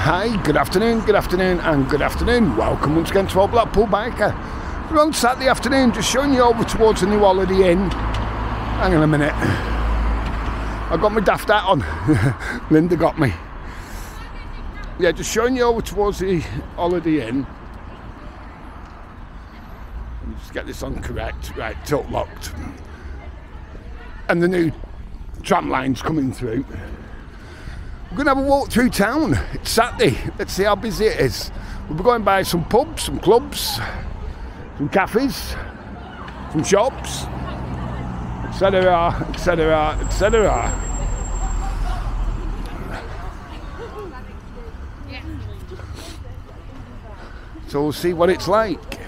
Hi, good afternoon, and good afternoon. Welcome once again to our Blackpool Biker. We're on Saturday afternoon, just showing you over towards the new Holiday Inn. Hang on a minute. I got my daft hat on. Linda got me. Yeah, just showing you over towards the Holiday Inn. Just get this on correct. Right, tilt locked. And the new tram line's coming through. We're going to have a walk through town. It's Saturday. Let's see how busy it is. We'll be going by some pubs, some clubs, some cafes, some shops, etc, etc, etc. So we'll see what it's like.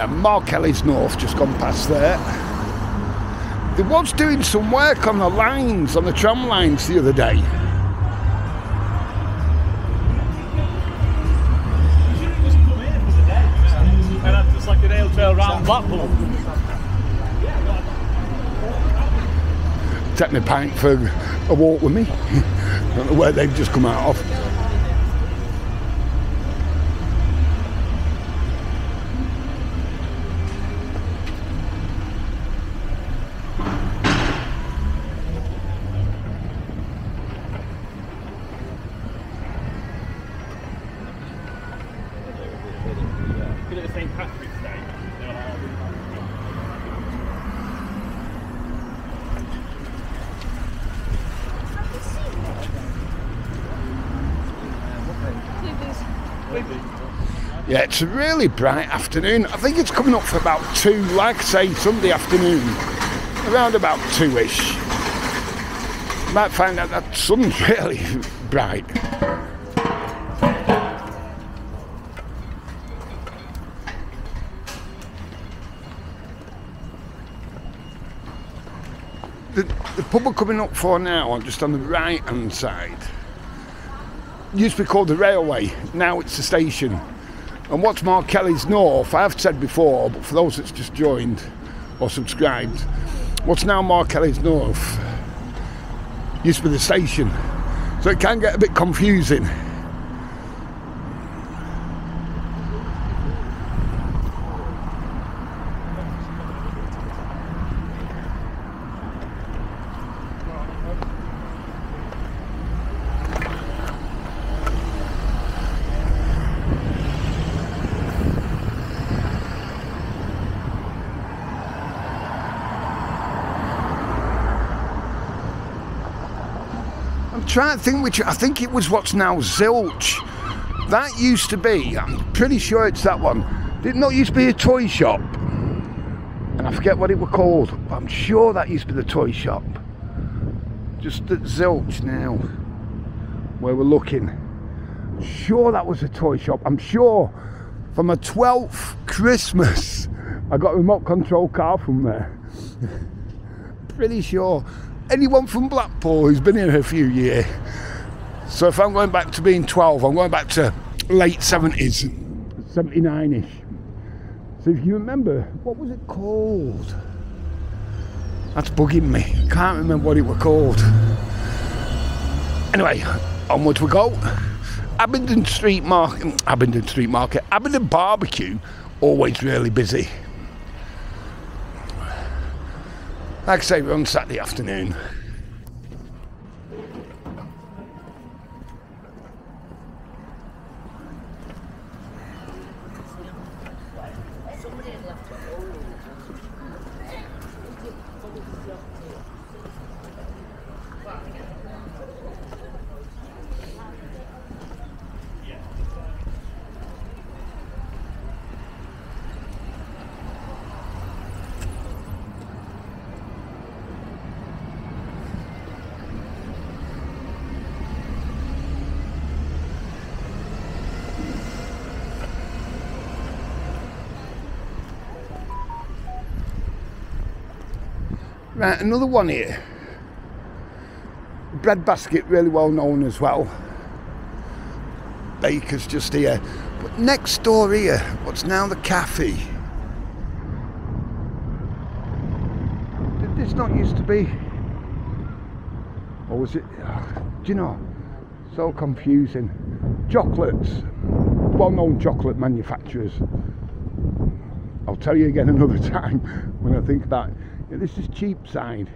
Mark Kelly's North just gone past there. They was doing some work on the lines, on the tram lines the other day. You should have just come in for the day and have just like an ale trail round Blackpool. Take me a pint for a walk with me. Don't know where they've just come out of. St. Patrick's Day. Yeah, it's a really bright afternoon. I think it's coming up for about 2, like I say, Sunday afternoon, around about 2-ish. You might find out that sun's really bright. The pub we're coming up for now, just on the right hand side, used to be called the Railway, now it's the station. And what's Mark Kelly's North, I've said before, but for those that's just joined or subscribed, what's now Mark Kelly's North used to be the station, so it can get a bit confusing. I'm trying to think which, I think it was what's now Zilch. That used to be, I'm pretty sure it's that one. Did it not used to be a toy shop? And I forget what it was called, but I'm sure that used to be the toy shop. Just at Zilch now, where we're looking. I'm sure that was a toy shop. I'm sure for my 12th Christmas, I got a remote control car from there. Pretty sure. Anyone from Blackpool who's been here a few years. So if I'm going back to being 12, I'm going back to late 70s, 79-ish. So if you remember, what was it called? That's bugging me. Can't remember what it was called. Anyway, onwards we go. Abingdon Barbecue, always really busy. Like I say, we're on Saturday afternoon. Right, another one here. Bread basket, really well known as well. Baker's just here. But next door here, what's now the cafe? Did this not used to be? Or was it? Do you know? So confusing. Chocolates. Well-known chocolate manufacturers. I'll tell you again another time when I think that. Yeah, this is Cheapside.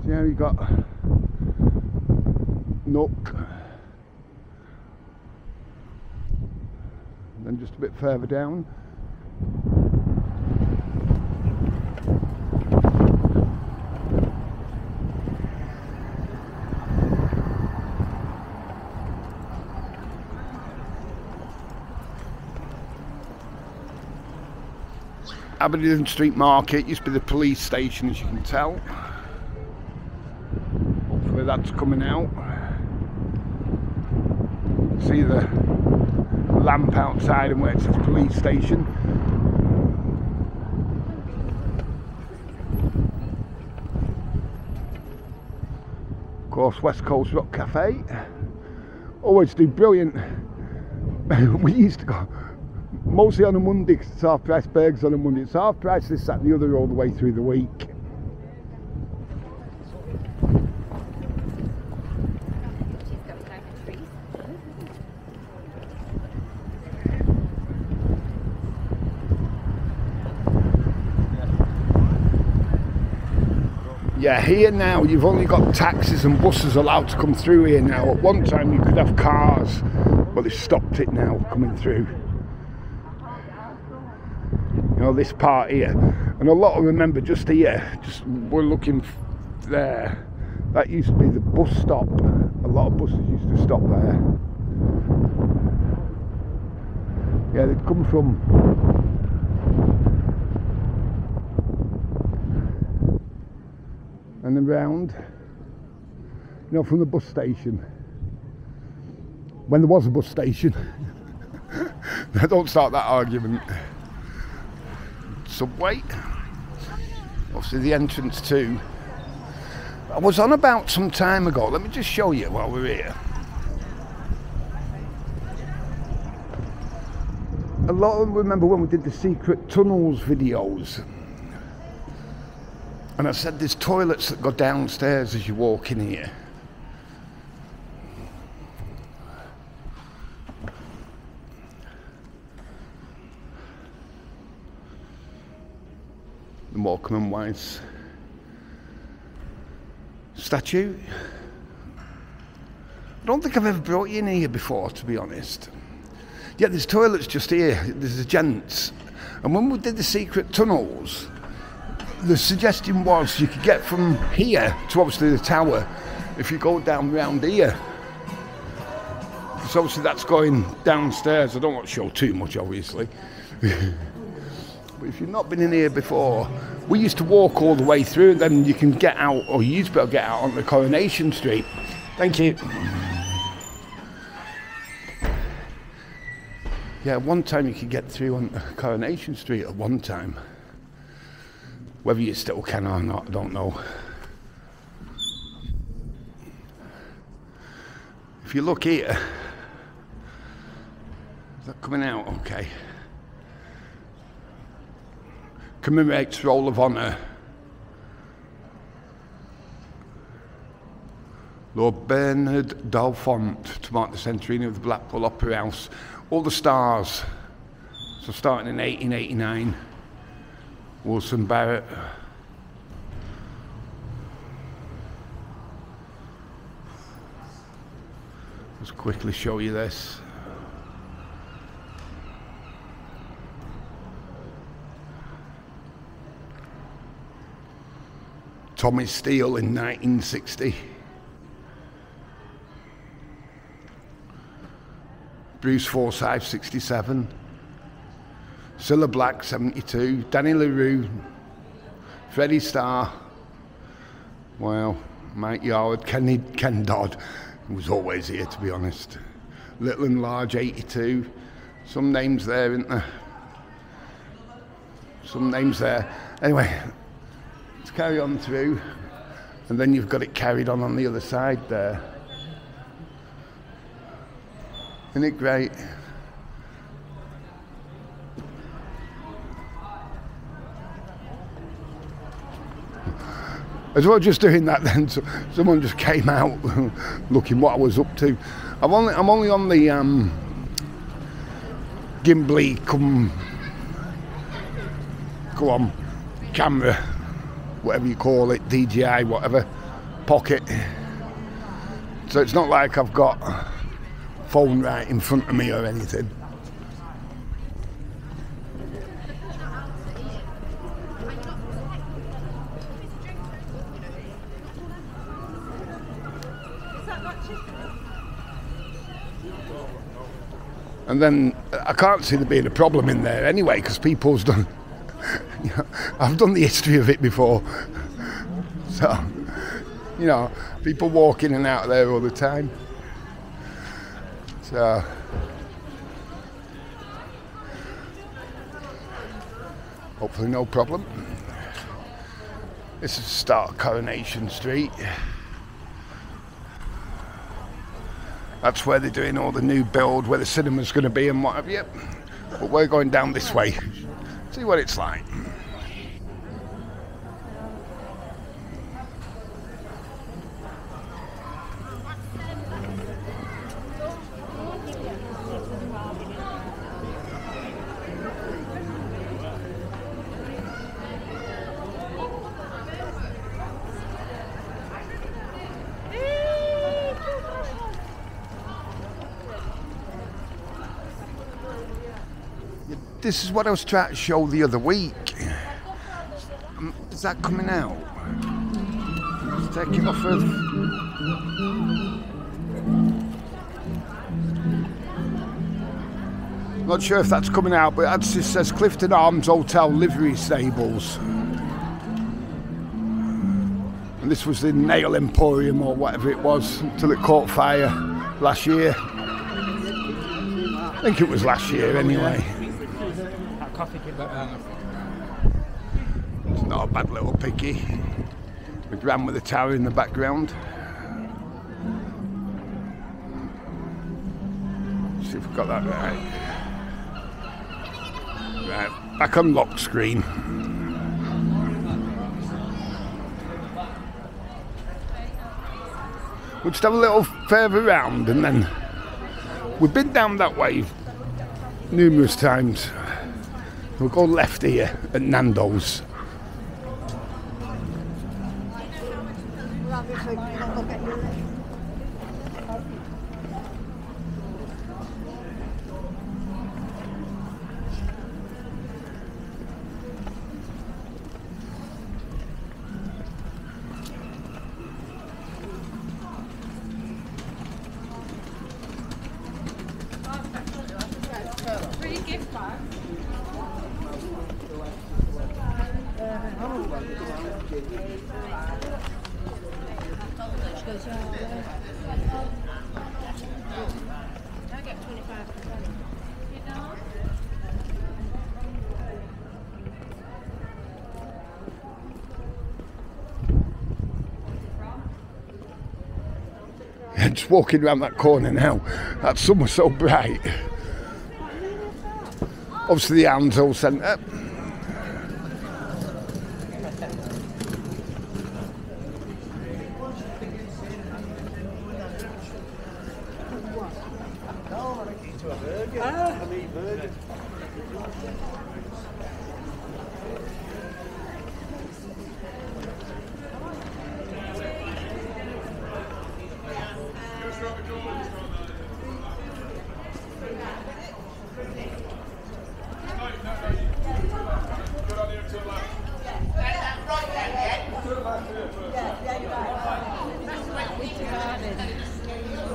So here you got Nook. And then just a bit further down. Aberdeen Street Market used to be the police station, as you can tell. Hopefully that's coming out. See the lamp outside and where it says police station. Of course, West Coast Rock Cafe. Always do brilliant. We used to go mostly on a Monday because it's half price burgers on a Monday. It's half price this, that and the other all the way through the week. Yeah, here now you've only got taxis and buses allowed to come through here now. At one time you could have cars, but they've stopped it now coming through. You know, this part here, and a lot of, remember, just here, just we're looking there, that used to be the bus stop. A lot of buses used to stop there. Yeah, they'd come from and around, you know, from the bus station, when there was a bus station. Don't start that argument. Subway, obviously the entrance to. I was on about some time ago, let me just show you while we're here. A lot of them remember when we did the secret tunnels videos, and I said there's toilets that go downstairs as you walk in here. The Morecambe and Wise statue. I don't think I've ever brought you in here before, to be honest. Yeah, there's toilets just here, there's the gents. And when we did the secret tunnels, the suggestion was you could get from here to obviously the tower if you go down round here. Because obviously that's going downstairs. I don't want to show too much, obviously. But if you've not been in here before, we used to walk all the way through, and then you can get out, or you used to be able to get out on the Coronation Street. Thank you. Yeah, one time you could get through on Coronation Street at one time. Whether you still can or not, I don't know. If you look here, is that coming out? Okay. Commemorates Roll of Honour. Lord Bernard Dalfont to mark the centenary of the Blackpool Opera House. All the stars. So starting in 1889, Wilson Barrett. Let's quickly show you this. Tommy Steele in 1960. Bruce Forsyth, 67. Cilla Black, 72. Danny LaRue. Freddie Starr. Wow. Mike Yarwood. Ken Dodd, who was always here, to be honest. Little and Large, 82. Some names there, isn't there? some names there. Anyway, let's carry on through, and then you've got it carried on the other side there. Isn't it great? As well, just doing that, then someone just came out looking what I was up to. I'm only on the gimbly go on camera, whatever you call it, DJI, whatever, pocket. So it's not like I've got a phone right in front of me or anything. And then I can't see there being a problem in there anyway, because people's done, you know, I've done the history of it before. So, you know, people walk in and out of there all the time. So, hopefully no problem. This is the start of Coronation Street. That's where they're doing all the new build, where the cinema's going to be and what have you. But we're going down this way. See what it's like. This is what I was trying to show the other week. Is that coming out? Let's take it off of... Not sure if that's coming out, but it just says Clifton Arms Hotel Livery Stables. And this was the Nail Emporium or whatever it was until it caught fire last year. I think it was last year anyway. It's not a bad little picky. With Ram with the tower in the background. Let's see if we've got that right. Right, back on lock screen. We'll just have a little further round, and then we've been down that way numerous times. We'll go left here at Nando's. Just walking around that corner now, that sun was so bright. Obviously the Ansel Centre.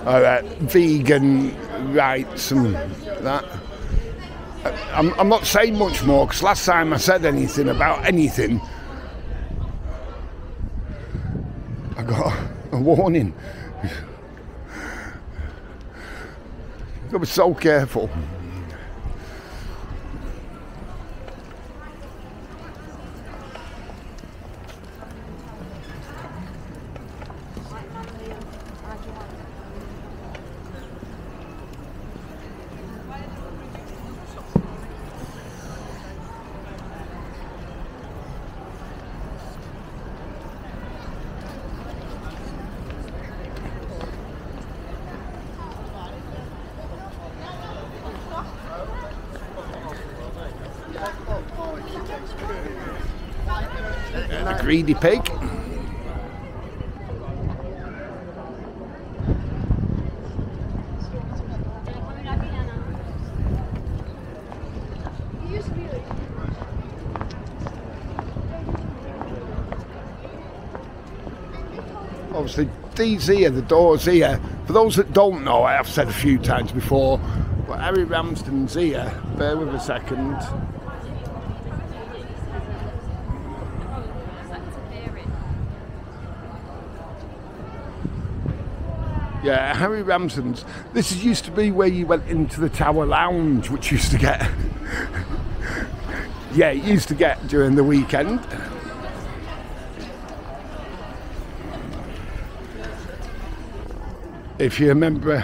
Alright, vegan rights and that. I'm not saying much more, because last time I said anything about anything, I got a warning. Got to be so careful. The greedy pig. Obviously, these here, the doors here, for those that don't know, I have said a few times before, but Harry Ramsden's here. Bear with a second. Yeah, Harry Ramsden's. This used to be where you went into the Tower Lounge, which used to get... yeah, it used to get during the weekend. If you remember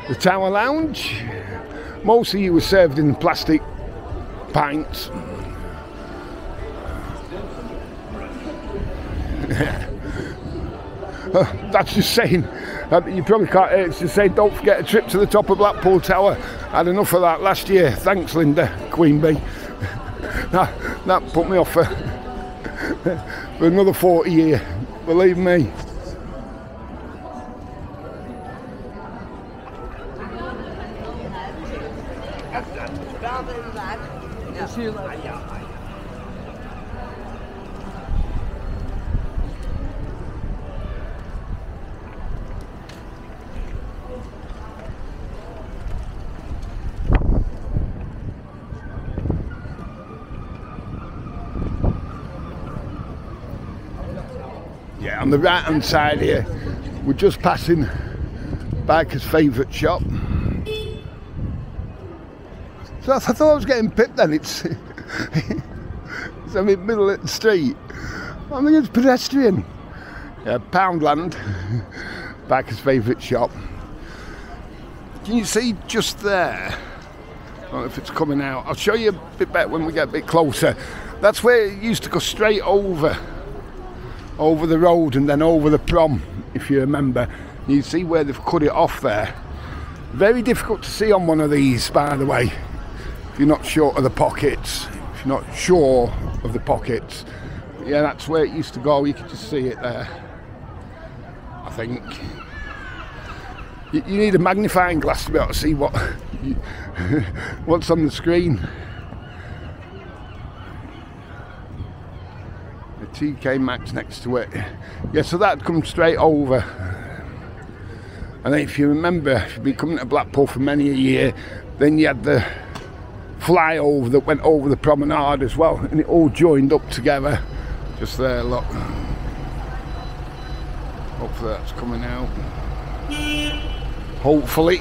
the Tower Lounge, most of you were served in plastic pints. That's just saying, you probably can't, it's just saying don't forget a trip to the top of Blackpool Tower. I had enough of that last year. Thanks, Linda, Queen Bee. That put me off for another 40 years, believe me. Yeah, on the right hand side here, we're just passing Biker's favourite shop. So I thought I was getting pipped then. It's in the middle of the street. I think it's pedestrian. Yeah, Poundland, Biker's favourite shop. Can you see just there? I don't know if it's coming out. I'll show you a bit better when we get a bit closer. That's where it used to go straight over the road and then over the prom, if you remember. You see where they've cut it off there. Very difficult to see on one of these, by the way, if you're not sure of the pockets. If you're not sure of the pockets. But yeah, that's where it used to go. You could just see it there, I think. You need a magnifying glass to be able to see what's on the screen. The TK Maxx next to it. Yeah, so that'd come straight over. And then if you remember, if you've been coming to Blackpool for many a year, then you had the flyover that went over the promenade as well, and it all joined up together. Just there, look. Hopefully that's coming out. Hopefully.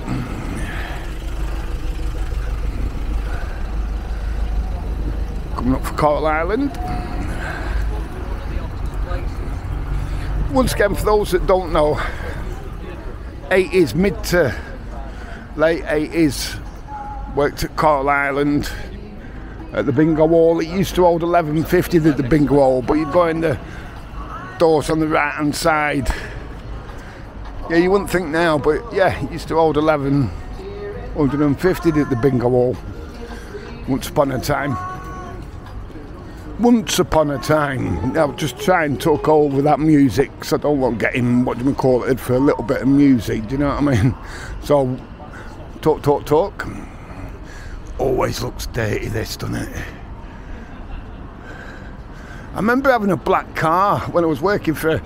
Coming up for Coral Island. Once again, for those that don't know, 80s, mid to late 80s, worked at Coral Island at the bingo hall. It used to hold 1150 at the bingo hall, but you'd go in the doors on the right hand side. Yeah, you wouldn't think now, but yeah, it used to hold 1150 at the bingo hall once upon a time. Once upon a time. I'll just try and talk over that music, because I don't want getting, what do we call it, for a little bit of music, do you know what I mean? So, talk. Always looks dirty, this, doesn't it? I remember having a black car when I was working for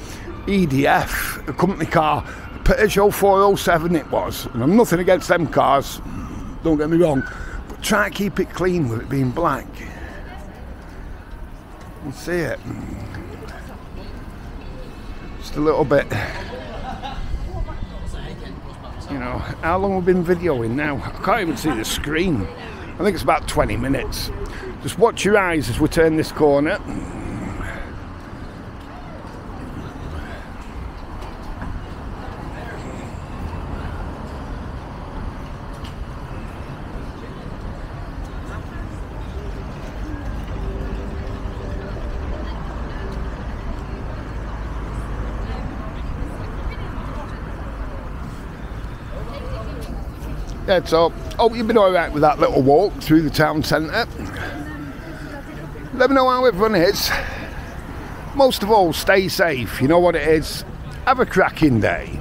EDF, a company car, Peugeot 407 it was. And I'm nothing against them cars, don't get me wrong, but try to keep it clean with it being black. You see it. Just a little bit. You know, how long have we been videoing now? I can't even see the screen. I think it's about 20 minutes. Just watch your eyes as we turn this corner. Yeah, so, hope you've been alright with that little walk through the town centre. Let me know how everyone is. most of all, stay safe. You know what it is. Have a cracking day.